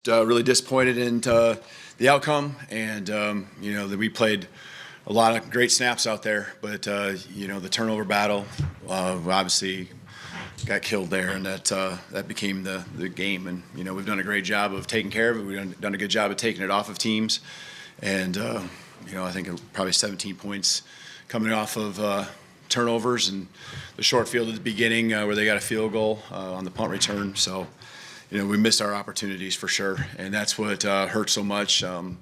Really disappointed in the outcome, and that we played a lot of great snaps out there, but the turnover battle obviously got killed there, and that became the game. And we've done a great job of taking care of it. We've done a good job of taking it off of teams, and I think probably 17 points coming off of turnovers and the short field at the beginning where they got a field goal on the punt return. So. We missed our opportunities for sure, and that's what hurt so much. I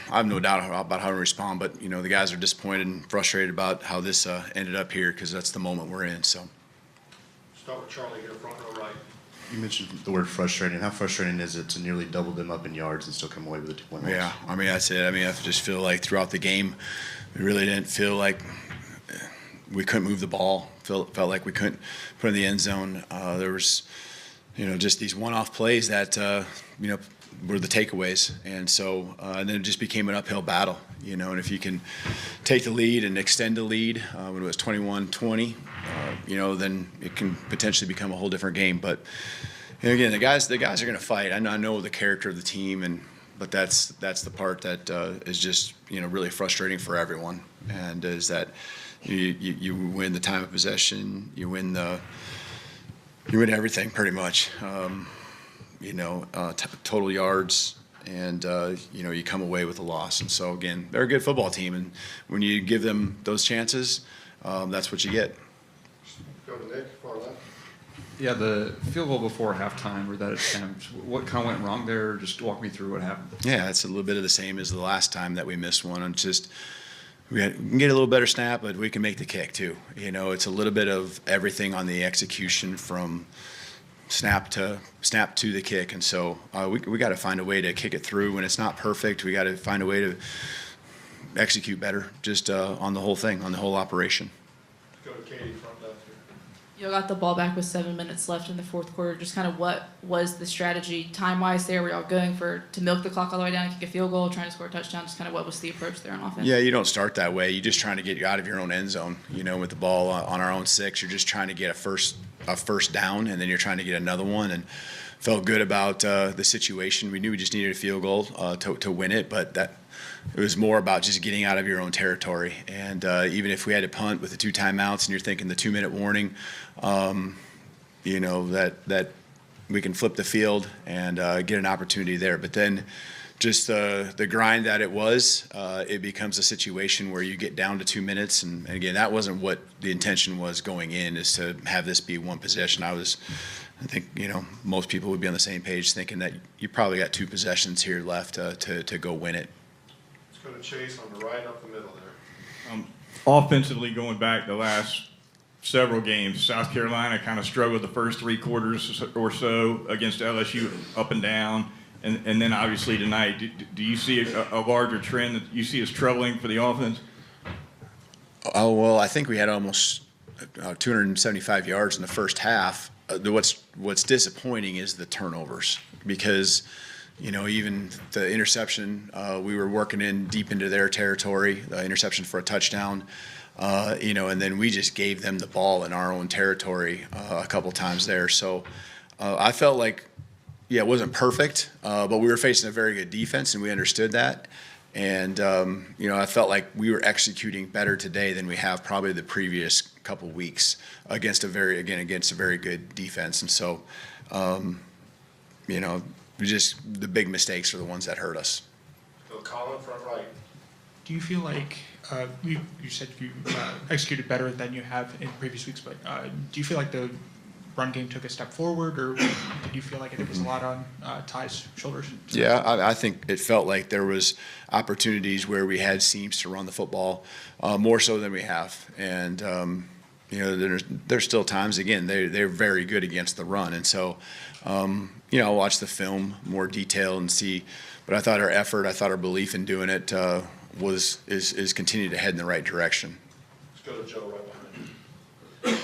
have no doubt about how to respond, but the guys are disappointed and frustrated about how this ended up here because that's the moment we're in. So, start with Charlie here, front row right. You mentioned the word frustrating. How frustrating is it to nearly double them up in yards and still come away with a 2-point loss? Yeah, that's it. I just feel like throughout the game, we really didn't feel like we couldn't move the ball. Felt like we couldn't put it in the end zone. There was. Just these one-off plays that, were the takeaways. And so, and then it just became an uphill battle, and if you can take the lead and extend the lead when it was 21-20, then it can potentially become a whole different game. But, again, the guys are going to fight. I know the character of the team, but that's the part that is just, really frustrating for everyone. And is that you win the time of possession, you win everything pretty much, total yards, and, you come away with a loss. And so, again, they're a good football team, and when you give them those chances, that's what you get. Go to Nick, far left. Yeah, the field goal before halftime or that attempt, what kind of went wrong there? Just walk me through what happened. Yeah, it's a little bit of the same as the last time that we missed one. And just we can get a little better snap, but we can make the kick too. It's a little bit of everything on the execution from snap to the kick, and so we got to find a way to kick it through. When it's not perfect, we got to find a way to execute better, just on the whole thing, on the whole operation. Go to Katie, front left here. You got the ball back with 7 minutes left in the fourth quarter. Just kind of what was the strategy time-wise there? Were y'all going to milk the clock all the way down and kick a field goal, trying to score a touchdown? Just kind of what was the approach there on offense? Yeah, you don't start that way. You're just trying to get you out of your own end zone. With the ball on our own 6, you're just trying to get a first down, and then you're trying to get another one. And felt good about the situation. We knew we just needed a field goal to win it, but it was more about just getting out of your own territory. And even if we had to punt with the 2 timeouts and you're thinking the 2-minute warning, that we can flip the field and get an opportunity there. But then just the grind that it was, it becomes a situation where you get down to 2 minutes. And again, that wasn't what the intention was going in, is to have this be one possession. I think, most people would be on the same page thinking that you probably got 2 possessions here left to go win it. Let's go to Chase on the right up the middle there. Offensively, going back the last several games, South Carolina kind of struggled the first 3 quarters or so against LSU up and down. And then obviously tonight, do you see a larger trend that you see as troubling for the offense? Oh, well, I think we had almost 275 yards in the first half. What's disappointing is the turnovers, because even the interception, we were working in deep into their territory, the interception for a touchdown, and then we just gave them the ball in our own territory a couple times there. So I felt like, it wasn't perfect, but we were facing a very good defense, and we understood that. And, I felt like we were executing better today than we have probably the previous couple weeks against a very good defense. And so, the big mistakes are the ones that hurt us. Go Colin, front right. Do you feel like you said you executed better than you have in previous weeks, but do you feel like the run game took a step forward, or did you feel like it was a lot on Ty's shoulders? Yeah, I think it felt like there was opportunities where we had seams to run the football more so than we have. And, there's still times, again, they're very good against the run. And so, I'll watch the film more detail and see. But I thought our belief in doing it is continuing to head in the right direction. Let's go to Joe right behind you.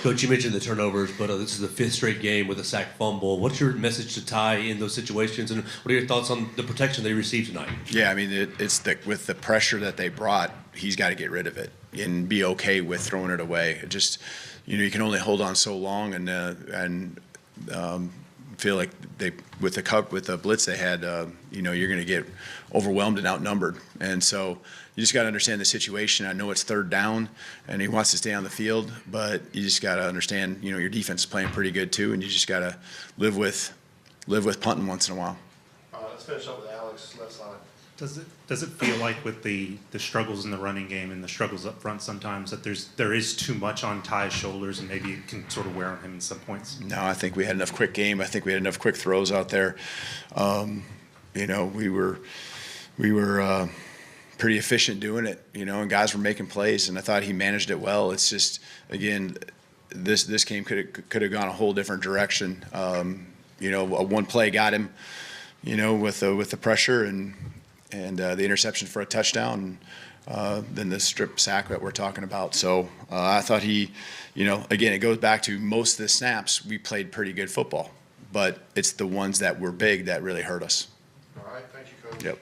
Coach, you mentioned the turnovers, but this is the 5th straight game with a sack fumble. What's your message to Ty in those situations, and what are your thoughts on the protection they received tonight? Yeah, it's with the pressure that they brought, he's got to get rid of it and be okay with throwing it away. It just, you can only hold on so long, and feel like with the blitz they had, you're going to get overwhelmed and outnumbered. And so you just got to understand the situation. I know it's third down, and he wants to stay on the field, but you just got to understand, your defense is playing pretty good too, and you just got to live with punting once in a while. Let's finish up with Alex, left side. Does it feel like with the struggles in the running game and the struggles up front sometimes that there is too much on Ty's shoulders and maybe it can sort of wear on him in some points? No, I think we had enough quick game. I think we had enough quick throws out there. We were pretty efficient doing it, and guys were making plays, and I thought he managed it well. It's just, again, this game could have gone a whole different direction. One play got him, with the pressure and the interception for a touchdown, then the strip sack that we're talking about. So I thought he, again, it goes back to most of the snaps, we played pretty good football, but it's the ones that were big that really hurt us. All right, thank you, Coach. Yep.